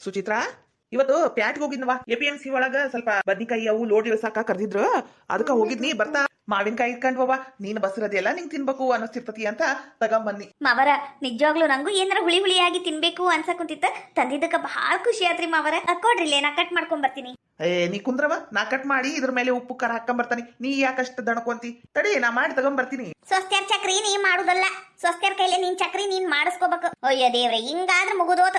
ಸುಚಿತ್ರಾ, ಇವತ್ತು ಪ್ಯಾಟ್ಗೆ ಹೋಗಿದ್ನವಾ APMC ಒಳಗ ಸ್ವಲ್ಪ ಬದ್ನಿಕಾಯಿ ಅವು ಲೋಡ್ ಇಳಿಸಾಕ ಕರ್ದಿದ್ರು. ಅದಕ್ಕ ಹೋಗಿದ್ನಿ. ಬರ್ತಾ ಮಾವಿನಕಾಯಿ ಇಟ್ಕೊಂಡ್ವವ. ನೀನ್ ಬಸರದೆಲ್ಲ ನಿಂಗ್ ತಿನ್ಬೇಕು ಅನಸ್ತಿರ್ತತಿ ಅಂತ ತಗೊಂಬನ್ನಿ. ಮಾವರ ನಿಜವಾಗ್ಲೂ ನಂಗೂ ಏನಾರ ಹುಳಿ ಹುಳಿಯಾಗಿ ತಿನ್ಬೇಕು ಅನ್ಸಕುಂತಿತ್ತ. ತಂದಿದ್ದಕ್ಕ ಬಹಳ ಖುಷಿ ಆತ್ರಿ ಮಾವರ. ಕೊಡ್ರಿಲ್ಲೇ ನಾ ಕಟ್ ಮಾಡ್ಕೊಂಡ್ ಬರ್ತೀನಿ. ನೀ ಕುಂದ್ರವ, ನಾ ಕಟ್ ಮಾಡಿ ಇದ್ರ ಮೇಲೆ ಉಪ್ಪು ಖಾರ ಹಾಕೊಂಡ್ ಬರ್ತಾನೆ. ನೀ ಯಾಕಷ್ಟು ದಣಕೊಂತಿ? ತಡಿ, ನಾ ಮಾಡಿ ತಗೊಂಬರ್ತೀನಿ. ಸ್ವಸ್ತ್ಯಾರ್ ಚಕ್ರಿ ನೀ ಮಾಡುದಲ್ಲ, ಸ್ವಸ್ತ್ಯಾರ್ ಕೈಲೇ ನಿನ್ ಚಕ್ರಿ ನೀನ್ ಮಾಡಿಸ್ಕೋಬೇಕು. ಅಯ್ಯ ದೇವ್ರೆ, ಹಿಂಗಾದ್ರ ಮುಗುದೋತ.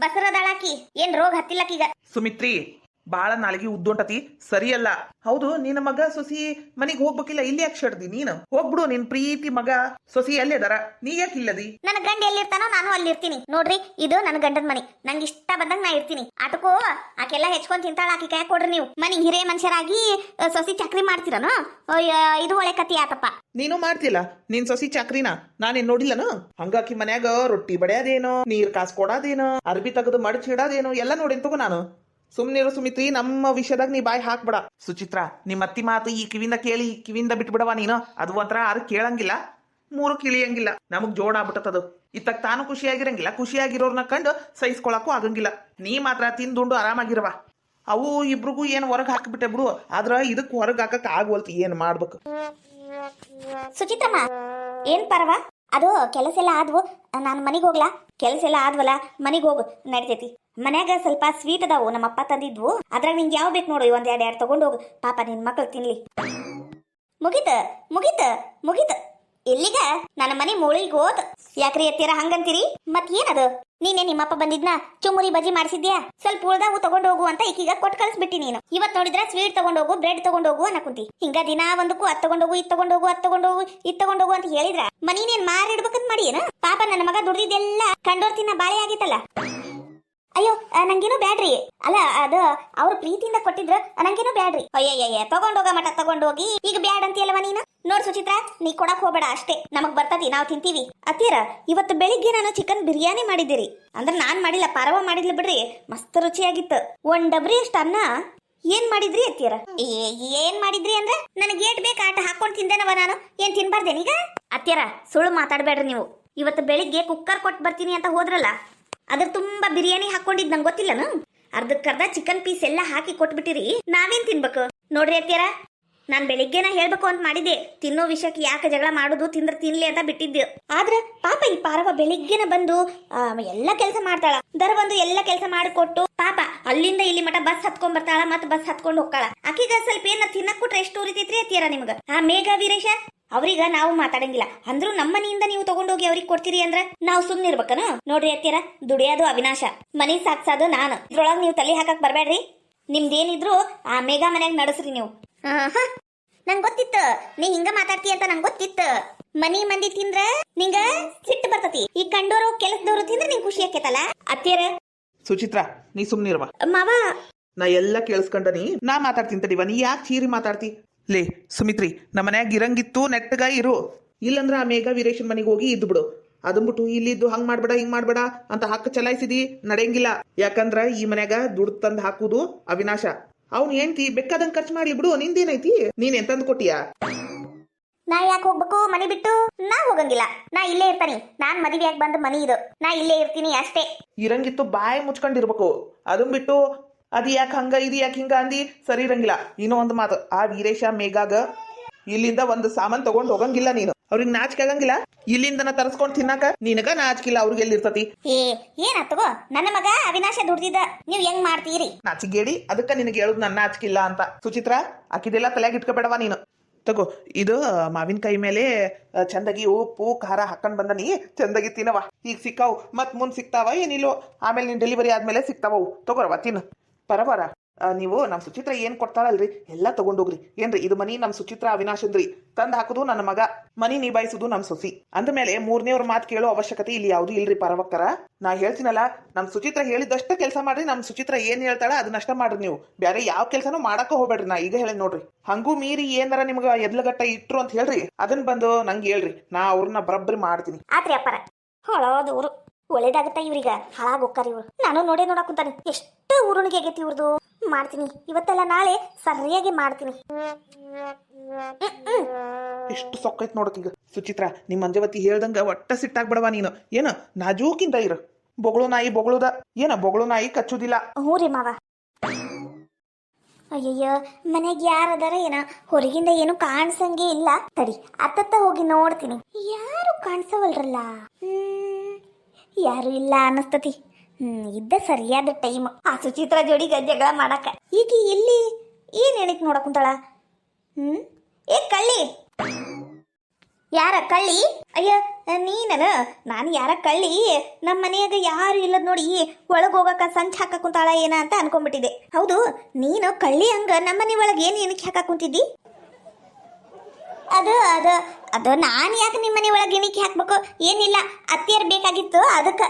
ಬಸರದಾಳಾಕಿ ಏನ್ ರೋಗ ಹತ್ತಿಲ್ಲಕೀಗ. ಸುಮಿತ್ರಿ, ಬಾಳ ನಾಳೆಗೆ ಉದ್ದೊಂಟತಿ, ಸರಿಯಲ್ಲ. ಹೌದು, ನಿನ್ನ ಮಗ ಸೊಸಿ ಮನಿಗ್ ಹೋಗ್ಬೇಕಿಲ್ಲ, ಇಲ್ಲಿ ಯಾಕೆ ಶಡ್ದಿ? ನೀನು ಹೋಗ್ಬಿಡು. ನಿನ್ ಪ್ರೀತಿ ಮಗ ಸೊಸಿ ಅಲ್ಲೇ ಅದಾರ, ನೀ ಯಾಕೆ ಇಲ್ಲದಿ? ನನ್ನ ಗಂಡ ಎಲ್ಲಿರ್ತಾನೋ ನಾನು ಅಲ್ಲಿರ್ತೀನಿ. ನೋಡ್ರಿ, ಇದು ನನ್ನ ಗಂಡದ ಮನಿ. ನಂಗೆ ಇಷ್ಟ ಬಂದಂಗ ನಾ ಇರ್ತೀನಿ. ಆಟಕೋ ಆಕೆಲ್ಲ ಹೆಚ್ಕೊಂಡ್ ತಿಂತಾಳ. ಆಕಿ ಕೈ ಕೊಡ್ರಿ ನೀವು. ಮನಿ ಹಿರೇ ಮನುಷ್ಯರಾಗಿ ಸೊಸಿ ಚಕ್ರಿ ಮಾಡ್ತೀರನು? ಇದು ಒಳ್ಳೆ ಕತಿ ಆತಪ್ಪ. ನೀನು ಮಾಡ್ತಿಲ್ಲ ನಿನ್ ಸೊಸಿ ಚಕ್ರಿನ? ನಾನೇನ್ ನೋಡಿಲ್ಲನು? ಹಂಗಾಕಿ ಮನ್ಯಾಗ ರೊಟ್ಟಿ ಬಡಿಯೋದೇನೋ, ನೀರ್ ಕಾಸ್ ಕೊಡೋದೇನೋ, ಅರ್ಬಿ ತೆಗೆದು ಮಡಚಿಡೋದೇನೋ ಎಲ್ಲ ನೋಡಿನ್ ತಗೋ ನಾನು. ಸುಮ್ನಿರು ಸುಮಿತ್ರಿ, ನಮ್ಮ ವಿಷಯದಾಗ ನೀ ಬಾಯಿ ಹಾಕ್ಬೇಡ. ಸುಚಿತ್ರಾ, ನಿಮ್ಮ ಅತ್ತಿ ಮಾತು ಈ ಕಿವಿಂದ ಕೇಳಿ ಈ ಕಿವಿಂದ ಬಿಟ್ಬಿಡವ ನೀನು. ಅದು ಒಂಥರ ಯಾರು ಕೇಳಂಗಿಲ್ಲ, ಮೂರು ಕಿಳಿಯಂಗಿಲ್ಲ. ನಮಗ್ ಜೋಡ ಆಗ್ಬಿಟ್ಟತದು. ಇತ್ತಾಗ ತಾನು ಖುಷಿಯಾಗಿರಂಗಿಲ್ಲ, ಖುಷಿಯಾಗಿರೋರ್ನ ಕಂಡು ಸಹಿಸ್ಕೊಳಕ್ಕೂ ಆಗಂಗಿಲ್ಲ. ನೀ ಮಾತ್ರ ತಿಂದುಂಡು ಆರಾಮಾಗಿರವ. ಅವು ಇಬ್ರಿಗೂ ಏನ್ ಹೊರಗ್ ಹಾಕಿಬಿಟ್ಟೆ ಬಿಡು. ಆದ್ರ ಇದಕ್ ಹೊರಗ್ ಹಾಕಕ್ ಆಗವಲ್ತಿ. ಏನ್ ಮಾಡ್ಬೇಕು? ಸುಚಿತ್ರಮ್ಮ, ಏನ್ ಪರವ? ಅದು ಕೆಲಸ ಎಲ್ಲ ಆದ್ವು. ನಾನು ಮನಿಗೆ ಹೋಗ್ಲಾ? ಕೆಲಸ ಎಲ್ಲ ಆದ್ವಲ್ಲ, ಮನಿಗೆ ಹೋಗು, ನಡಿತೈತಿ. ಮನ್ಯಾಗ ಸ್ವಲ್ಪ ಸ್ವೀಟ್ ಅದಾವು, ನಮ್ಮಪ್ಪ ತಂದಿದ್ವು. ಅದ್ರಾಗ ನಿಂಗೆ ಯಾವ ಬೇಕು ನೋಡು, ಒಂದ್ ಎರಡು ತಗೊಂಡೋಗು. ಪಾಪ ನಿನ್ ಮಕ್ಳು ತಿನ್ಲಿ. ಮುಗೀತ ಮುಗೀತ ಮುಗೀತ. ಎಲ್ಲಿಗ? ನನ್ನ ಮನಿ ಮೂಳಿಗೆ ಹೋತ್. ಯಾಕ್ರಿ ಎತ್ತೀರ ಹಂಗಂತೀರಿ? ಮತ್ ಏನದು? ನೀನೇ ನಿಮ್ಮಪ್ಪ ಬಂದಿದ್ನ ಚುಮ್ಮುರಿ ಬಜ್ಜಿ ಮಾಡಿಸಿದ್ಯಾ? ಸ್ವಲ್ಪ ಉಳ್ದಾವು ತಗೊಂಡೋಗು ಅಂತ ಈಕೀಗ ಕೊಟ್ಟು ಕಳಿಸ್ಬಿಟ್ಟಿ ನೀನು. ಇವತ್ ನೋಡಿದ್ರ ಸ್ವೀಟ್ ತಗೊಂಡೋಗು, ಬ್ರೆಡ್ ತಗೊಂಡೋಗು ಅನ್ನಕುಂತಿ. ಹಿಂಗ ದಿನ ಒಂದಕ್ಕೂ ಅದ್ ತಗೊಂಡೋಗು, ಇದ್ ತಗೊಂಡೋಗು, ಅದ್ ತಗೊಂಡೋಗು, ಇದ್ ತಗೊಂಡೋಗು ಅಂತ ಹೇಳಿದ್ರ ಮನಿನೇನ್ ಮಾರಿಡ್ಬೇಕಂತ ಮಾಡಿ ಏನ? ಪಾಪ ನನ್ನ ಮಗ ದುಡ್ದಿದ್ದೆಲ್ಲ ಕಂಡೋರ್ ತಿನ್ನ ಬಾಳೆ ಆಗಿತ್ತಲ್ಲ. ಅಯ್ಯೋ, ನಂಗೇನು ಬ್ಯಾಡ್ರಿ. ಅಲ್ಲ, ಅದು ಅವ್ರ ಪ್ರೀತಿಯಿಂದ ಕೊಟ್ಟಿದ್ರ, ನಂಗೇನು ಬ್ಯಾಡ್ರಿ. ಅಯ್ಯಯ್ಯ, ತಗೊಂಡೋಗ ಮಟ ತಗೊಂಡೋಗಿ ಈಗ ಬ್ಯಾಡ್ ಅಂತೀಯಲ್ವ ನೀನು? ನೋಡ್ ಸುಚಿತ್ರಾ, ನೀ ಕೊಡಕ್ ಹೋಗ್ಬೇಡ ಅಷ್ಟೇ. ನಮಗ್ ಬರ್ತತಿ, ನಾವ್ ತಿಂತೀವಿ. ಅತ್ತೀರ, ಇವತ್ತು ಬೆಳಿಗ್ಗೆ ನಾನು ಚಿಕನ್ ಬಿರಿಯಾನಿ ಮಾಡಿದ್ದೀರಿ. ಅಂದ್ರೆ ನಾನ್ ಮಾಡಿಲ್ಲ, ಪಾರವ ಮಾಡಿದ್ಲು ಬಿಡ್ರಿ. ಮಸ್ತ್ ರುಚಿಯಾಗಿತ್ತು. ಒಂದ್ ಡಬ್ರಿ ಅಷ್ಟ ಅನ್ನ ಏನ್ ಮಾಡಿದ್ರಿ ಅತ್ತೀರ? ಏನ್ ಮಾಡಿದ್ರಿ ಅಂದ್ರೆ ನನಗೆ ಏಟ್ ಬೇಕು ಆಟ ಹಾಕೊಂಡ್ ತಿಂದೇನವ ನಾನು. ಏನ್ ತಿನ್ಬಾರ್ದೇನೀಗ? ಅತ್ತೀರ, ಸುಳ್ಳು ಮಾತಾಡ್ಬೇಡ್ರಿ ನೀವು. ಇವತ್ತು ಬೆಳಿಗ್ಗೆ ಕುಕ್ಕರ್ ಕೊಟ್ಟು ಬರ್ತೀನಿ ಅಂತ ಹೋದ್ರಲ್ಲ, ಅದ್ರ ತುಂಬಾ ಬಿರಿಯಾನಿ ಹಾಕೊಂಡಿದ್ ನಂಗೆ ಗೊತ್ತಿಲ್ಲನು? ಅರ್ಧಕ್ಕರ್ಧ ಚಿಕನ್ ಪೀಸ್ ಎಲ್ಲ ಹಾಕಿ ಕೊಟ್ಬಿಟ್ಟಿರಿ. ನಾವೇನ್ ತಿನ್ಬೇಕು? ನೋಡ್ರಿ ಅತ್ಯಾರ, ನಾನ್ ಬೆಳಿಗ್ಗೆನ ಹೇಳ್ಬೇಕು ಅಂತ ಮಾಡಿದ್ದೆ. ತಿನ್ನೋ ವಿಷಯಕ್ಕೆ ಯಾಕೆ ಜಗಳ ಮಾಡುದು, ತಿಂದ್ರೆ ತಿನ್ಲಿ ಅಂತ ಬಿಟ್ಟಿದ್ದೆ. ಆದ್ರೆ ಪಾಪ ಈ ಪಾರವ ಬೆಳಿಗ್ಗೆನ ಬಂದು ಎಲ್ಲ ಕೆಲಸ ಮಾಡ್ತಾಳ. ದರ ಬಂದು ಎಲ್ಲ ಕೆಲಸ ಮಾಡಿಕೊಟ್ಟು ಪಾಪ ಅಲ್ಲಿಂದ ಇಲ್ಲಿ ಮಠ ಬಸ್ ಹತ್ಕೊಂಡ್ ಬರ್ತಾಳ, ಮತ್ ಬಸ್ ಹತ್ಕೊಂಡು ಹೋಗ್ತಾಳ. ಆಕೀಗ ಸ್ವಲ್ಪ ಏನ ತಿನ್ನಕ್ ಕೊಟ್ರೆ ಎಷ್ಟು ಉರಿತೈತ್ರಿ ಅತ್ಯಾರ ನಿಮ್ಗ? ಆ ಮೇಘ ವೀರೇಶ ಅವ್ರೀಗ ನಾವು ಮಾತಾಡಂಗಿಲ್ಲ ಅಂದ್ರೂ ನಮ್ಮ ಮನೆಯಿಂದ ನೀವು ತಗೊಂಡೋಗಿ ಅವ್ರಿಗೆ ಕೊಡ್ತೀರಿ ಅಂದ್ರ ನಾವು ಸುಮ್ನಿರ್ಬೇಕನ? ನೋಡ್ರಿ ಅತ್ತೀರ, ದುಡಿಯೋದು ಅವಿನಾಶ, ಮನಿ ಸಾಕ್ಸೋದು ನಾನು. ಇದ್ರೊಳಗ್ ನೀವು ತಲೆ ಹಾಕಕ್ ಬರ್ಬೇಡ್ರಿ. ನಿಮ್ದೇನಿದ್ರು ಆ ಮೇಘ ಮನ್ಯಾಗ ನಡೆಸ್ರಿ ನೀವು. ನಂಗ್ ಗೊತ್ತಿತ್ತು ನೀ ಹಿಂಗ ಮಾತಾಡ್ತಿ ಅಂತ. ನಂಗ್ ಗೊತ್ತಿತ್ತು. ಮನಿ ಮಂದಿ ತಿಂದ್ರ ನಿಂಗ ಸಿಟ್ಟು ಬರ್ತತಿ. ಈ ಕಂಡೋರು ಕೆಲಸದವ್ರು ತಿಂದ್ರೆ ನಿಂಗ್ ಖುಷಿ ಆಕೇತಲ್ಲ ಅತ್ತೀರ. ಸುಚಿತ್ರಾ, ನೀ ಸುಮ್ನಿರ್ವ. ಮಾವ, ನಾ ಎಲ್ಲ ಕೇಳಿಸ್ಕೊಂಡನಿ. ನಾ ಮಾತಾಡ್ತೀನಿ ತಡಿವ. ನೀ ಯಾಕೆ ಚೀರಿ ಮಾತಾಡ್ತಿ? ಲೇ ಸುಮಿತ್ರಿ, ನಮ್ಮ ಮನ್ಯಾಗ ಇರಂಗಿತ್ತು ನೆಟ್ಟಗ ಇರು. ಇಲ್ಲಂದ್ರ ಆ ಮೇಘ ವೀರೇಶನ್ ಮನೆಗೆ ಹೋಗಿ ಇದ್ದು ಬಿಡು. ಅದನ್ಬಿಟ್ಟು ಇಲ್ಲಿದ್ದು ಹಂಗ್ ಮಾಡ್ಬೇಡ ಹಿಂಗ್ ಮಾಡ್ಬೇಡ ಅಂತ ಹಕ್ಕ ಚಲಾಯಿಸಿದಿ ನಡೆಯಂಗಿಲ್ಲ. ಯಾಕಂದ್ರ ಈ ಮನ್ಯಾಗ ದುಡ್ಡು ತಂದ್ ಹಾಕುದು ಅವಿನಾಶ. ಅವ್ನು ಹೆಂಡ್ತಿ ಬೇಕಾದಂಗ್ ಖರ್ಚು ಮಾಡ್ಲಿ ಬಿಡು. ನಿಂದೇನೈತಿ? ನೀನ್ ಎಂತಂದ್ ಕೊಟ್ಟಿಯಾ? ನಾ ಯಾಕೆ ಹೋಗ್ಬೇಕು ಮನಿ ಬಿಟ್ಟು? ನಾ ಹೋಗಂಗಿಲ್ಲ, ನಾ ಇಲ್ಲೇ ಇರ್ತಾನಿ. ನಾನ್ ಮದುವೆಯಾಗಿ ಬಂದ ಮನಿ ಇದು, ನಾ ಇಲ್ಲೇ ಇರ್ತೀನಿ ಅಷ್ಟೇ. ಇರಂಗಿತ್ತು ಬಾಯಿ ಮುಚ್ಕೊಂಡಿರ್ಬೇಕು. ಅದನ್ ಬಿಟ್ಟು ಅದ್ ಯಾಕೆ ಹಂಗ ಇದು ಯಾಕೆ ಹಿಂಗ ಅಂದಿ ಸರಿ ಇರಂಗಿಲ್ಲ. ಇನ್ನೂ ಒಂದು ಮಾತು, ಆ ವೀರೇಶ ಮೇಘಾಗ ಇಲ್ಲಿಂದ ಒಂದು ಸಾಮಾನ್ ತಗೊಂಡ್ ಹೋಗಂಗಿಲ್ಲ ನೀನು. ಅವ್ರಿಗೆ ನಾಚಿಕೆ ಆಗಂಗಿಲ್ಲ. ಇಲ್ಲಿಂದನ ತರ್ಸ್ಕೊಂಡ್ ತಿನ್ನಾಕ ನಿನಗ ನಾಚಿಕಿಲ್ಲ, ಅವ್ರಿಗೆ ಎಲ್ಲಿರ್ತತಿ? ಏನಾತಗೋ, ನನ್ನ ಮಗ ಅವಿನಾಶ ದುಡ್ದಿದ್ದ, ನೀವ್ ಹೆಂಗ್ ಮಾಡ್ತೀರಿ? ನಾಚಿಗೇಡಿ, ಅದಕ್ಕ ನಿನಗೆ ಹೇಳುದು ನನ್ನ ನಾಚಿಕಿಲ್ಲ ಅಂತ. ಸುಚಿತ್ರಾ, ಆಕಿದೆಲ್ಲ ತಲೆಯಾಗ ಇಟ್ಕೋಬೇಡವಾ ನೀನು. ತಗೋ, ಇದು ಮಾವಿನಕಾಯಿ ಮೇಲೆ ಚಂದಾಗಿ ಉಪ್ಪು ಖಾರ ಹಾಕೊಂಡ್ ಬಂದನಿ. ಚಂದಾಗಿ ತಿನ್ನವ. ಈಗ ಸಿಕ್ಕಾವು, ಮತ್ ಮುಂದ್ ಸಿಕ್ತಾವ ಏನಿಲ್ಲೋ. ಆಮೇಲೆ ನೀನ್ ಡೆಲಿವರಿ ಆದ್ಮೇಲೆ ಸಿಕ್ತಾವವು. ತಗೋರವ, ತಿನ್ನು. ಪರವರ, ನೀವು ನಮ್ ಸುಚಿತ್ರ ಏನ್ ಕೊಡ್ತಾಳಲ್ರಿ ಎಲ್ಲ ತಗೊಂಡೋಗ್ರಿ. ಏನ್ರಿ ಇದು ಮನಿ ನಮ್ ಸುಚಿತ್ರ ಅವಿನಾಶಂದ್ರಿ. ತಂದ್ ಹಾಕುದು ನನ್ನ ಮಗ, ಮನಿ ನಿಭಾಯಿಸುದು ನಮ್ ಸೊಸಿ. ಅಂದ್ಮೇಲೆ ಮೂರನೇವ್ರ ಮಾತು ಕೇಳೋ ಅವಶ್ಯಕತೆ ಇಲ್ಲಿ ಯಾವ್ದು ಇಲ್ರಿ ಪರವಕ್ಕರ. ನಾ ಹೇಳ್ತೀನಲ್ಲ, ನಮ್ ಸುಚಿತ್ರ ಹೇಳಿದಷ್ಟ ಕೆಲಸ ಮಾಡ್ರಿ. ನಮ್ ಸುಚಿತ್ರ ಏನ್ ಹೇಳ್ತಾಳ ಅದನ್ನಷ್ಟ ಮಾಡ್ರಿ ನೀವು. ಬ್ಯಾರೆ ಯಾವ ಕೆಲ್ಸನೂ ಮಾಡಕ ಹೋಗ್ಬೇಡ್ರಿ. ನಾ ಈಗ ಹೇಳಿ ನೋಡ್ರಿ. ಹಂಗೂ ಮೀರಿ ಏನಾರ ನಿಮ್ಗ ಎದ್ಲಗಟ್ಟ ಇಟ್ರು ಅಂತ ಹೇಳ್ರಿ, ಅದನ್ ಬಂದು ನಂಗೆ ಹೇಳ್ರಿ. ನಾ ಅವ್ರನ್ನ ಬರಬ್ರಿ ಮಾಡ್ತೀನಿ. ಆತ್ರಿ ಅಪ್ಪರ, ಹೊಳೋದೂರು ಒಳ್ಳೇದಾಗತ್ತ ಇವ್ರೀಗ. ಹಾಳಾಗ್ ಹೋಗ್ತಾರ ಇವ್ರು. ನಾನು ನೋಡಾಕುಂತಾನೆ ಎಷ್ಟು ಊರುಣಿಗೆ ಆಗೈತಿ ಇವ್ರದು. ಮಾಡ್ತೀನಿ, ಇವತ್ತೆಲ್ಲ ನಾಳೆ ಸರಿಯಾಗಿ ಮಾಡ್ತೀನಿ. ಎಷ್ಟು ಸೊಕ್ಕೈತ್ ನೋಡಕೀಗ. ಸುಚಿತ್ರ, ನಿಮ್ ಮಂಜವತಿ ಹೇಳ್ದಂಗ ಒಟ್ಟ ಸಿಟ್ಟಾಗ್ಬಿಡವಾ ನೀನು. ಏನು ನಾಜೂಕಿಂದ ಇರು. ಬೊಗಳು ನಾಯಿ ಬೊಗಳುದ ಏನ ಬೊಗಳು ನಾಯಿ ಕಚ್ಚುದಿಲ್ಲ. ಹ್ಞೂ ರೀ ಮಾವ. ಅಯ್ಯಯ್ಯ ಮನೆಗೆ ಯಾರದಾರ ಏನ ಹೊರಗಿಂದ ಏನು ಕಾಣಿಸಂಗೆ ಇಲ್ಲ. ತಡಿ ಅತ್ತತ್ತ ಹೋಗಿ ನೋಡ್ತೀನಿ. ಯಾರು ಕಾಣಿಸವಲ್ರಲ್ಲ. ಯಾರು ಇಲ್ಲ ಅನ್ನಸ್ತತಿ. ಇದ್ದ ಸರಿಯಾದ ಟೈಮ್ ಆ ಸುಚಿತ್ರ ಜೋಡಿಗೆ ಜಗಳ ಮಾಡಕ. ಈಗ ಎಲ್ಲಿ ಏನ್ ಹೇಳಿಕ್ ನೋಡಕ್ ಕುಂತಾಳ. ಏ ಕಳ್ಳಿ, ಯಾರ ಕಳ್ಳಿ? ಅಯ್ಯ ನೀನನ? ನಾನು ಯಾರ ಕಳ್ಳಿ? ನಮ್ಮ ಮನೆಯಾಗ ಯಾರು ಇಲ್ಲದ್ ನೋಡಿ ಒಳಗ್ ಹೋಗಕ ಸಂಚ್ ಹಾಕ ಕುಂತಾಳ ಏನ ಅಂತ ಅನ್ಕೊಂಡ್ಬಿಟ್ಟಿದೆ. ಹೌದು, ನೀನು ಕಳ್ಳಿ ಹಂಗ ನಮ್ಮನೆ ಒಳಗೆ ಏನ್ ಏನಕ್ಕೆ ಹಾಕ ಕುಂತಿದ್ದಿ? ಅದು ಅದು ಅದು ನಾನು ಯಾಕೆ ನಿಮ್ಮನೆ ಒಳಗೆ ಎಣಿಕೆ ಹಾಕ್ಬೇಕು? ಏನಿಲ್ಲ, ಅತ್ತಿಯರ್ ಬೇಕಾಗಿತ್ತು ಅದಕ್ಕೆ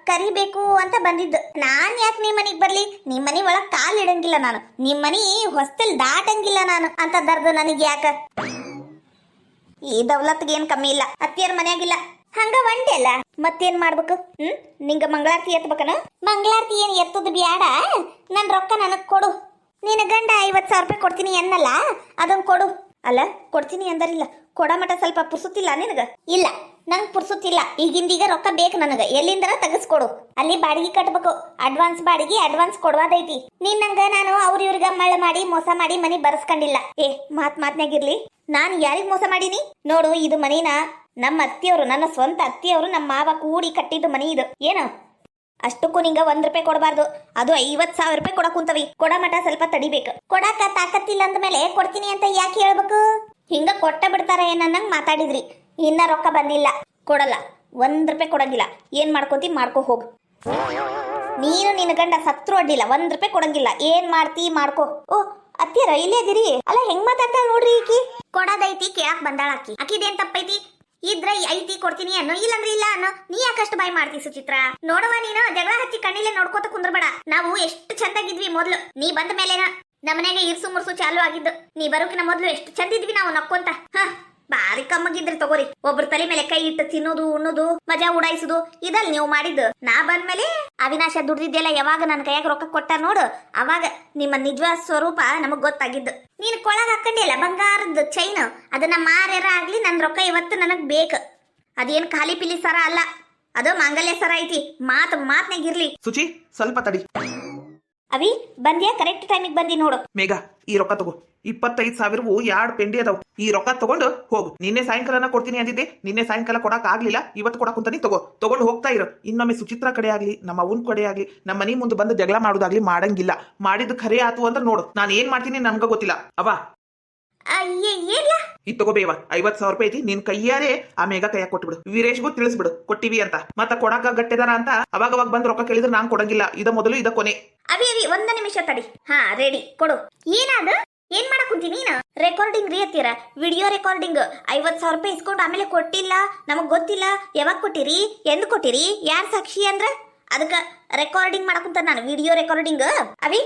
ಕರಿಬೇಕು ಅಂತ ಬಂದಿದ್ದು. ನಾನ್ ಯಾಕೆ ನಿಮ್ಮ ಮನೆಗೆ ಬರ್ಲಿ? ನಿಮ್ಮ ಮನೆ ಒಳಗೆ ಕಾಲು ಇಡಂಗಿಲ್ಲ ನಾನು. ನಿಮ್ಮ ಮನೆ ಹೊಸ್ತಲ್ ದಾಟಂಗಿಲ್ಲ ನಾನು ಅಂತ ದರ್ದು ನನಗೆ ಯಾಕ? ಈ ದೌಲತ್ಗೆ ಏನ್ ಕಮ್ಮಿ ಇಲ್ಲ. ಅತ್ತಿಯರ್ ಮನ್ಯಾಗಿಲ್ಲ ಹಂಗ ಒಂಟೆ ಅಲ್ಲ, ಮತ್ತೇನ್ ಮಾಡ್ಬೇಕು? ನಿಂಗ ಮಂಗಳಾರತಿ ಎತ್ತಬೇಕನ? ಮಂಗಳಾರತಿ ಏನ್ ಎತ್ತದ ಬ್ಯಾಡ, ನನ್ ರೊಕ್ಕ ನನಗ್ ಕೊಡು. ನಿನ್ನ ಗಂಡ 50,000 ರೂಪಾಯಿ ಕೊಡ್ತೀನಿ ಅನ್ನಲ್ಲ, ಅದನ್ ಕೊಡು. ಅಲ್ಲ ಕೊಡ್ತೀನಿ ಅಂದರಿಲ್ಲ, ಕೊಡ ಮಟ ಸ್ವಲ್ಪ ಪುರ್ಸುತ್ತಿಲ್ಲ ನಿನಗ? ಇಲ್ಲ, ನಂಗೆ ಪುರ್ಸುತ್ತಿಲ್ಲ. ಈಗಿಂದೀಗ ರೊಕ್ಕ ಬೇಕು ನನಗ. ಎಲ್ಲಿಂದರ ತೆಗಸ್ಕೊಡು. ಅಲ್ಲಿ ಬಾಡಿಗೆ ಕಟ್ಬೇಕು. ಅಡ್ವಾನ್ಸ್ ಬಾಡಿಗೆ ಅಡ್ವಾನ್ಸ್ ಕೊಡುವುದೈತಿ. ನೀನ್ ನಂಗ ನಾನು ಇವ್ರಿಗ ಮಳ್ಳ ಮಾಡಿ ಮೋಸ ಮಾಡಿ ಮನಿ ಬರ್ಸ್ಕೊಂಡಿಲ್ಲ. ಮಾತ್ನಾಗಿರ್ಲಿ, ನಾನು ಯಾರಿಗ್ ಮೋಸ ಮಾಡೀನಿ ನೋಡು. ಇದು ಮನಿನ ನಮ್ಮ ಅತ್ತಿಯವರು, ನನ್ನ ಸ್ವಂತ ಅತ್ತಿಯವರು, ನಮ್ಮ ಮಾವ ಕೂಡಿ ಕಟ್ಟಿದ್ದು ಮನಿ ಇದು. ಏನು ಅಷ್ಟಕ್ಕೂ ನಿಂಗ 1 ರೂಪಾಯಿ ಕೊಡಬಾರ್ದು. ಅದು 50,000 ರೂಪಾಯಿ ಕೊಡಕ್ ಕುಂತವಿ. ಕೊಡ ಮಟ ಸ್ವಲ್ಪ ತಡಿಬೇಕು. ಕೊಡಾಕ ತಾಕತ್ತಿಲ್ಲ ಅಂದ್ಮೇಲೆ ಕೊಡ್ತೀನಿ ಅಂತ ಯಾಕೆ ಹೇಳ್ಬೇಕು? ಹಿಂಗ ಕೊಟ್ಟ ಬಿಡ್ತಾರ ಏನನ್ನಂಗ್ ಮಾತಾಡಿದ್ರಿ. ಇನ್ನ ರೊಕ್ಕ ಬಂದಿಲ್ಲ, ಕೊಡಲ್ಲ. 1 ರೂಪಾಯಿ ಕೊಡಂಗಿಲ್ಲ. ಏನ್ ಮಾಡ್ಕೋತಿ ಮಾಡ್ಕೋ ಹೋಗು. ನೀನು ನಿನ್ನ ಗಂಡ ಸತ್ರು ಅಡ್ಡಿಲ್ಲ, 1 ರೂಪಾಯಿ ಕೊಡಂಗಿಲ್ಲ. ಏನ್ ಮಾಡ್ತಿ ಮಾಡ್ಕೋ. ಓ ಅತ್ತಿಯರ ಇಲ್ಲೇ ಅದಿರಿ ಅಲ್ಲ, ಹೆಂಗ್ ಮಾತಾಡ್ತಾಳ ನೋಡ್ರಿ ಈಕಿ. ಕೊಡದೈತಿ ಕೇಳಾಕ್ ಬಂದಾಳ ಆಕಿ. ಆಕಿದೇನ್ ತಪ್ಪೈತಿ? ಇದ್ರ ಐತಿ ಕೊಡ್ತೀನಿ ಅನ್ನೋ, ಇಲ್ಲಂದ್ರೆ ಇಲ್ಲ ಅನ್ನೋ. ನೀ ಯಾಕಷ್ಟು ಬಾಯ್ ಮಾಡ್ತಿ ಸುಚಿತ್ರ? ನೋಡುವ, ನೀನು ಜಗಳ ಹಚ್ಚಿ ಕಣ್ಣಿಲೆ ನೋಡ್ಕೋತ ಕುಂದ್ರಬೇಡ. ನಾವು ಎಷ್ಟು ಚಂದಾಗಿದ್ವಿ ಮೊದ್ಲು. ನೀ ಬಂದ ಮೇಲೆನ ನಮ್ಮನೆಗೆ ಇರ್ಸು ಮುರ್ಸು ಚಾಲು ಆಗಿದ್ದು. ನೀ ಬರೋಕಿನ ಮೊದ್ಲು ಎಷ್ಟು ಚಂದಿದ್ವಿ ನಾವು ನಕ್ಕೊಂತ. ಬಾರಿ ಕಮ್ಮಗಿದ್ರಿ ತಗೋರಿ. ಒಬ್ರ ತಲೆ ಮೇಲೆ ಕೈ ಇಟ್ಟು ತಿನ್ನೋದು ಉಣ್ಣೋದು ಮಜಾ ಉಡಾಯಿಸುದು ಇದಲ್ ನೀವು ಮಾಡಿದ್ದು. ನಾ ಬಂದ್ಮೇಲೆ ಅವಿನಾಶ ದುಡ್ದಿದ್ದೆಲ್ಲ ಯಾವಾಗ ನನ್ನ ಕೈಯಾಗ ರೊಕ್ಕ ಕೊಟ್ಟ ನೋಡು, ಅವಾಗ ನಿಮ್ಮ ನಿಜವಾದ ಸ್ವರೂಪ ನಮಗ್ ಗೊತ್ತಾಗಿದ್ದು. ನೀನ್ ಕೊಳಗ ಹಾಕೊಂಡಿಲ್ಲ ಬಂಗಾರದ ಚೈನ್, ಅದನ್ನ ಮಾರ್ಯಾರ ಆಗ್ಲಿ ನನ್ ರೊಕ್ಕ ಇವತ್ತು ನನಗ್ ಬೇಕು. ಅದೇನ್ ಖಾಲಿ ಪಿಲಿ ಸರ ಅಲ್ಲ, ಅದು ಮಾಂಗಲ್ಯ ಸರ ಐತಿ. ಮಾತ್ನಾಗಿರ್ಲಿ. ಸುಚಿ ಸ್ವಲ್ಪ ತಡಿ. ಅವಿ ಬಂದ್ಯಾ? ಕರೆಕ್ಟ್ ಟೈಮಿಗೆ ಬಂದಿ ನೋಡು. ಮೇಘ, ಈ ರೊಕ್ಕ ತಗೋ. 25,000ವು 2 ಪೆಂಡಿ ಅದಾವ್. ಈ ರೊಕ್ಕ ತಗೊಂಡು ಹೋಗು. ನಿನ್ನೆ ಸಾಯಂಕಾಲನ ಕೊಡ್ತೀನಿ ಅಂದಿದ್ದೆ, ನಿನ್ನೆ ಸಾಯಂಕಾಲ ಕೊಡಕ್ ಆಗ್ಲಿಲ್ಲ, ಇವತ್ತು ಕೊಡಕ್ ಕುಂತಾನಿ. ತಗೊಂಡು ಹೋಗ್ತಾ ಇರು. ಇನ್ನೊಮ್ಮೆ ಸುಚಿತ್ರ ಕಡೆ ಆಗ್ಲಿ, ನಮ್ಮ ಅವನ್ ಕಡೆ ಆಗ್ಲಿ, ನಮ್ಮ ಮನಿ ಮುಂದೆ ಬಂದು ಜಗಳ ಮಾಡೋದಾಗ್ಲಿ ಮಾಡಂಗಿಲ್ಲ. ಮಾಡಿದ್ದು ಖರೆ ಆತು ಅಂದ್ರೆ ನೋಡು, ನಾನು ಏನ್ ಮಾಡ್ತೀನಿ ನನ್ಗ ಗೊತ್ತಿಲ್ಲ. ಅವ ಇದು ತಗೋಬೇವ, 50,000 ರೂಪಾಯಿ ಐತಿ. ನಿನ್ ಕೈಯಾರೆ ಆ ಮೇಘ ಕೈಯಾಗ ಕೊಟ್ಬಿಡು. ವೀರೇಶ್ಗೂ ತಿಳಿಸ್ಬಿಡು ಕೊಟ್ಟಿವಿ ಅಂತ. ಮತ್ತ ಕೊಡಾಕ ಗಟ್ಟಿದಾರ ಅಂತ ಅವಾಗ ಬಂದ್ ರೊಕ್ಕ ಕೇಳಿದ್ರೆ ನಾನ್ ಕೊಡಂಗಿಲ್ಲ. ಇದ ಮೊದಲು, ಇದ ಕೊನೆ. ಅವಿ 1 ನಿಮಿಷ ತಡಿ. ರೆಡಿ, ಕೊಡು. ಏನಾದ? ಏನ್ ಮಾಡಕ್ ಕುಂತಿ ನೀನು? ರೆಕಾರ್ಡಿಂಗ್ ರೀ ಹತ್ತೀರ, ವಿಡಿಯೋ ರೆಕಾರ್ಡಿಂಗ್. 50,000 ರೂಪಾಯಿ ಇಸ್ಕೊಂಡು ಆಮೇಲೆ ಕೊಟ್ಟಿಲ್ಲ, ನಮಗ್ ಗೊತ್ತಿಲ್ಲ. ಯಾವಾಗ ಕೊಟ್ಟಿರಿ, ಎಂದು ಕೊಟ್ಟಿರಿ, ಯಾರ್ ಸಾಕ್ಷಿ ಅಂದ್ರ ಅದಕ್ಕ ರೆಕಾರ್ಡಿಂಗ್ ಮಾಡಕುಂತ ನಾನು. Video recording. ಅವಿ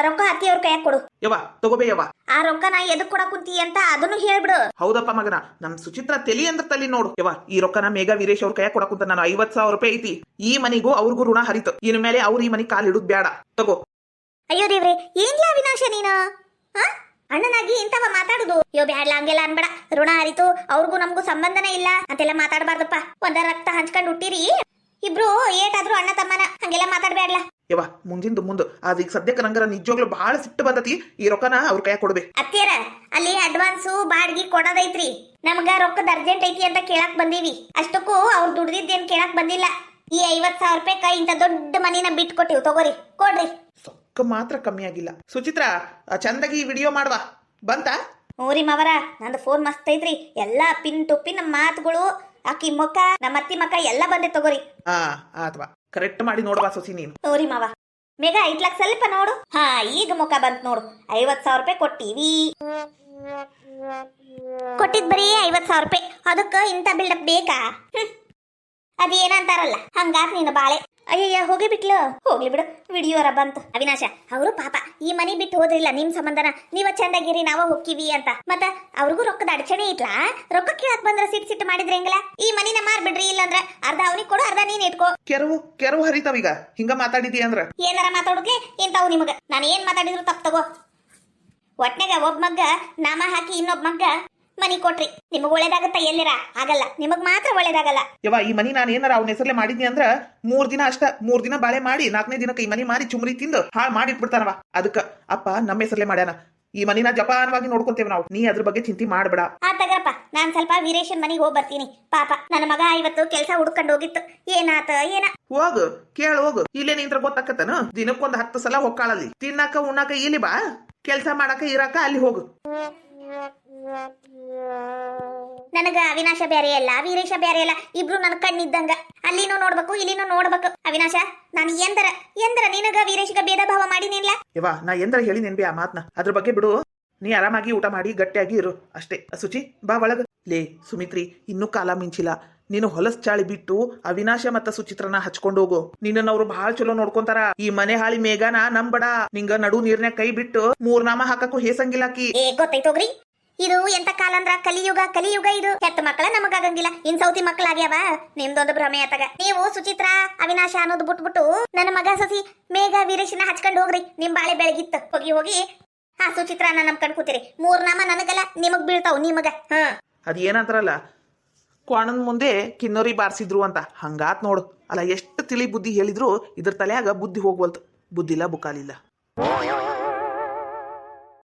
ರೊಕ್ಕ ಹತ್ತಿಯವ್ರ ಕೈಯಾಗ ಕೊಡು. ಯವ್ವ ತಗೋಬೇ ಯವ್ವ. ಆ ರೊಕ್ಕ ನಾ ಎದಕ್ ಕೊಡಕ್ ಕುಂತಿ ಅಂತ ಅದನ್ನು ಹೇಳ್ಬಿಡು. ಹೌದಪ್ಪ ಮಗನ, ನಮ್ ಸುಚಿತ್ರ ತಲಿ ಅಂದ್ರ ತಲಿ ನೋಡು. ಯವ್ವ ಈ ರೊಕ್ಕನ ಮೇಘ ವೀರೇಶ್ ಅವ್ರ ಕೈಯಾಗ ಕೊಡಕುಂತ ನಾನು. 50,000 ರೂಪಾಯಿ ಐತಿ. ಈ ಮನಿಗೂ ಅವ್ರಿಗೂ ಋಣ ಹರಿತು. ಇನ್ ಮೇಲೆ ಅವ್ರ ಈ ಮನಿ ಕಾಲ್ ಇಡುದ್ ಬೇಡ. ತಗೋ. ಅಯ್ಯೋ ದೇವ್ರೆ, ಏನ್ಲಾ ಅವಿನಾಶ ನೀನು? ಅಣ್ಣನಾಗಿ ಇಂತವ ಮಾತಾಡುದು? ಯೋ ಬ್ಯಾಡ್ಲ, ಹಂಗೆಲ್ಲ ಅನ್ಬೇಡ. ಋಣ ಹರಿತು, ಅವ್ರಿಗೂ ನಮಗೂ ಸಂಬಂಧನೇ ಇಲ್ಲ ಅಂತೆಲ್ಲ ಮಾತಾಡಬಾರ್ದಪ್ಪ. ಒಂದ ರಕ್ತ ಹಂಚ್ಕೊಂಡು ಹುಟ್ಟಿರಿ ಇಬ್ರು, ಏಟಾದ್ರೂ ಅಣ್ಣ ತಮ್ಮನ. ಹಂಗೆಲ್ಲ ಮಾತಾಡ್ಬೇಡ್ಲ. ಯವ್ವ ಮುಂದಿಂದು ಮುಂದೆ ಅದೀಗ ಸದ್ಯಕ್ಕೆ ನಂಗರ ನಿಜವಾಗ್ಲೂ ಬಹಳ ಸಿಟ್ಟು ಬಂದತಿ. ಈ ರೊಕ್ಕನ ಅವ್ರ ಕೈಯಾಗ ಕೊಡ್ಬೇಕು. ಅತ್ತಿಯರ ಅಲ್ಲಿ ಅಡ್ವಾನ್ಸು ಬಾಡ್ಗಿ ಕೊಡೋದೈತ್ರಿ. ನಮ್ಗ ರೊಕ್ಕದ ಅರ್ಜೆಂಟ್ ಐತಿ ಅಂತ ಕೇಳಾಕ್ ಬಂದೀವಿ. ಅಷ್ಟಕ್ಕೂ ಅವ್ರು ದುಡ್ದಿದ್ದೇನ್ ಕೇಳಾಕ್ ಬಂದಿಲ್ಲ. ಈ 50,000 ರೂಪಾಯಿ ಇಂತ ದೊಡ್ಡ ಮನಿನ ಬಿಟ್ಟು ಕೊಟ್ಟಿವ್. ತಗೋರಿ, ಕೊಡ್ರಿ. ಸೊಕ್ಕ ಮಾತ್ರ ಕಮ್ಮಿ ಆಗಿಲ್ಲ. ಸುಚಿತ್ರ ಚಂದಾಗಿ ವಿಡಿಯೋ ಮಾಡುವ ಬಂತ? ಹ್ಞೂರಿ ಮಾವರ, ನಂದು ಫೋನ್ ಮಸ್ತ್ ಐತ್ರಿ. ಎಲ್ಲಾ ಪಿನ್ ಟು ಪಿನ್ ಮಾತುಗಳು, ಆಕಿ ಮುಖ, ನಮ್ಮ ಅತ್ತಿ ಮಕ್ಕ ಎಲ್ಲ ಬಂದೆ. ತಗೋರಿ. ಅಥವಾ ಕರೆಕ್ಟ್ ಮಾಡಿ ನೋಡುವ ಸೊಸಿ ನೀನು. ಹ್ಞೂರಿ ಮಾವ. ಮೇಘ ಇಟ್ಲಾಕ್ ಸ್ವಲ್ಪ ನೋಡು. ಈಗ ಮುಖ ಬಂತ್ ನೋಡು. 50,000 ರೂಪಾಯಿ ಕೊಟ್ಟಿವಿ. ಕೊಟ್ಟಿದ್ ಬರೀ 50,000 ರೂಪಾಯಿ. ಅದಕ್ಕ ಇಂತ ಬಿಲ್ಡಪ್ ಬೇಕಾ? ಅದೇನಂತಾರಲ್ಲ ಹಂಗಾತ್ ನೀನು ಬಾಳೆ. ಅಯ್ಯಯ್ಯ ಹೋಗಿ ಬಿಟ್ಲು. ಹೋಗ್ಲಿ ಬಿಡು, ವಿಡಿಯೋರ ಬಂತು. ಅವಿನಾಶ ಅವರು ಪಾಪ ಈ ಮನಿ ಬಿಟ್ಟು ಹೋದ್ರಿಲ್ಲ ನಿಮ್ ಸಂಬಂಧನ. ನೀವ ಚಂದಾಗಿರಿ, ನಾವ ಹೋಗ್ಕಿವಿ ಅಂತ. ಮತ್ತ ಅವ್ರಿಗೂ ರೊಕ್ಕದ ಅಡಚಣೆ ಇಟ್ಲಾ. ರೊಕ್ಕ ಕೇಳಕ್ ಬಂದ್ರ ಸಿಟ್ಟು ಮಾಡಿದ್ರೆ ಹೆಂಗಲ್ಲ? ಈ ಮನಿನ ಮಾರ್ಬಿಡ್ರಿ, ಇಲ್ಲಂದ್ರ ಅರ್ಧ ಅವನಿಗೆ ಕೊಡು, ಅರ್ಧ ನೀನ್ ಇಟ್ಕೋ. ಕೆರವು ಹರಿತಾವೀಗ ಹಿಂಗ ಮಾತಾಡಿದಿ ಅಂದ್ರ. ಏನಾರ ಮಾತಾಡುದ್ಲೆ ಇಂತಾವ್ ನಿಮಗ. ನಾನು ಏನ್ ಮಾತಾಡಿದ್ರು ತಪ್ಪ ತಗೋ. ಒಟ್ನಾಗ ಒಬ್ಬ ಮಗ್ಗ ನಾಮ ಹಾಕಿ ಇನ್ನೊಬ್ಬ ಮಗ್ಗ ಮನಿ ಕೊಟ್ರಿ ನಿಮಗ್ ಒಳ್ಳೇದಾಗತ್ತ ಎಲ್ಲಿರ ಆಗಲ್ಲ ನಿಮಗ್ ಮಾತ್ರ ಒಳ್ಳೇದಾಗಲ್ಲ. ಯವ್ವ ಈ ಮನಿ ನಾನು ಏನಾರ ಅವ್ನ ಹೆಸರಲ್ಲೇ ಮಾಡಿದ್ನಿ ಅಂದ್ರ 3 ದಿನ ಅಷ್ಟ 3 ದಿನ ಬಾಳೆ ಮಾಡಿ 4ನೇ ದಿನಕ್ಕೆ ಈ ಮನಿ ಮಾರಿ ಚುಮ್ರಿ ತಿಂದು ಹಾಳು ಮಾಡಿಟ್ಬಿಡ್ತಾನವ. ಅದಕ್ಕ ಅಪ್ಪ ನಮ್ಮ ಹೆಸರಲ್ಲೇ ಮಾಡ್ಯಾನ. ಈ ಮನಿನ ಜಪಾನವಾಗಿ ನೋಡ್ಕೊಂತೇವೆ ನಾವು. ನೀ ಅದ್ರ ಬಗ್ಗೆ ಚಿಂತೆ ಮಾಡ್ಬೇಡ. ಆ ತಗರಪ್ಪ ನಾನ್ ಸ್ವಲ್ಪ ವೀರೇಶನ್ ಮನಿಗೆ ಹೋಗಿ ಬರ್ತೀನಿ. ಪಾಪ ನನ್ನ ಮಗ ಇವತ್ತು ಕೆಲಸ ಹುಡ್ಕೊಂಡು ಹೋಗಿತ್ತು. ಏನಾತ ಏನ ಹೋಗು ಕೇಳ ಹೋಗು. ಇಲ್ಲೇ ನಿಂತ್ರ ಗೊತ್ತಾಕತ್ತನ ದಿನಕ್ಕೊಂದ್ 10 ಸಲ ಹೊಕ್ಕಾಳಲ್ಲಿ. ತಿನ್ನಾಕ ಉಣ್ಣಾಕ ಇಲ್ಲಿ ಬಾ, ಕೆಲ್ಸ ಮಾಡಾಕ ಇರಾಕ ಅಲ್ಲಿ ಹೋಗು. ನನಗ ಅವಿನಾಶ ಬ್ಯಾರೆ ಅಲ್ಲ ವೀರೇಶ ಬ್ಯಾರೆ ಅಲ್ಲ, ಇಬ್ರು ನನ್ ಕಣ್ಣಿದ್ದಂಗ. ಅಲ್ಲಿನೂ ನೋಡ್ಬೇಕು ಇಲ್ಲಿನೂ ನೋಡ್ಬೇಕು. ಅವಿನಾಶ ನಾನು ಎಂದರ ನಿನಗ ವೀರೇಶಗ ಭೇದ ಭಾವ ಮಾಡಿನಿಲ್ಲ. ಯವ್ವ ನಾ ಎಂದ್ರ ಹೇಳಿ ನೆನ್ಬಿ ಆ ಮಾತ್ನ. ಅದ್ರ ಬಗ್ಗೆ ಬಿಡು. ನೀ ಆರಾಮಾಗಿ ಊಟ ಮಾಡಿ ಗಟ್ಟಿಯಾಗಿ ಇರು ಅಷ್ಟೇ. ಸುಚಿ ಬಾ ಒಳಗ. ಲೇ ಸುಮಿತ್ರಿ, ಇನ್ನೂ ಕಾಲ ಮಿಂಚಿಲ್ಲ. ನೀನು ಹೊಲಸ್ ಚಾಳಿ ಬಿಟ್ಟು ಅವಿನಾಶ ಮತ್ತ ಸುಚಿತ್ರನ ಹಚ್ಕೊಂಡು ಹೋಗು. ನಿನ್ನವ್ರು ಬಹಳ ಚಲೋ ನೋಡ್ಕೊಂತಾರ. ಈ ಮನೆ ಹಾಳಿ ಮೇಘನ ನಂಬಡ. ನಿಂಗ ನಡು ನೀರ್ನ್ಯಾಗ ಕೈ ಬಿಟ್ಟು 3 ನಾಮ ಹಾಕಕ್ಕೂ ಹೇಸಂಗಿಲ್ಲಾಕಿ. ಗೊತ್ತೈತೋಗ್ರಿ, ಇದು ಎಂತ ಕಾಲ ಅಂದ್ರ ಕಲಿಯುಗ ಇದು. ಹೆತ್ತ ಮಕ್ಕಳ ನಮಗಾಗಂಗಿಲ್ಲ, ಇನ್ ಸೌತಿ ಮಕ್ಕಳಾಗ್ಯಾವ. ನಿಮ್ದೊಂದು ಭ್ರಮೆ ಆತಗ. ನೀವು ಸುಚಿತ್ರ ಅವಿನಾಶ ಅನ್ನೋದು ಬಿಟ್ಬಿಟ್ಟು ನನ್ನ ಮಗ ಸಸಿ ಮೇಘ ವೀರೇಶನ ಹಚ್ಕೊಂಡು ಹೋಗ್ರಿ. ನಿಮ್ ಬಾಳೆ ಬೆಳಗಿತ್ತು. ಹೋಗಿ ಹಾ ಸುಚಿತ್ರನ ನಂಬ್ಕೊಂಡ್ ಕೂತಿರಿ. 3 ನಾಮ ನನಗಲ್ಲ ನಿಮಗ್ ಬೀಳ್ತಾವ್ ನಿಮಗ. ಅದ್ ಏನಂತಾರಲ್ಲ, ಕ್ವಾಣನ್ ಮುಂದೆ ಕಿನ್ನೋರಿ ಬಾರಿಸಿದ್ರು ಅಂತ. ಹಂಗಾತ್ ನೋಡು. ಅಲ್ಲ ಎಷ್ಟು ತಿಳಿ ಬುದ್ಧಿ ಹೇಳಿದ್ರು ಇದ್ರ ತಲೆಯಾಗ ಬುದ್ಧಿ ಹೋಗ್ವಲ್ತು. ಬುದ್ಧಿಲ್ಲ ಬುಕಾಲಿಲ್ಲ.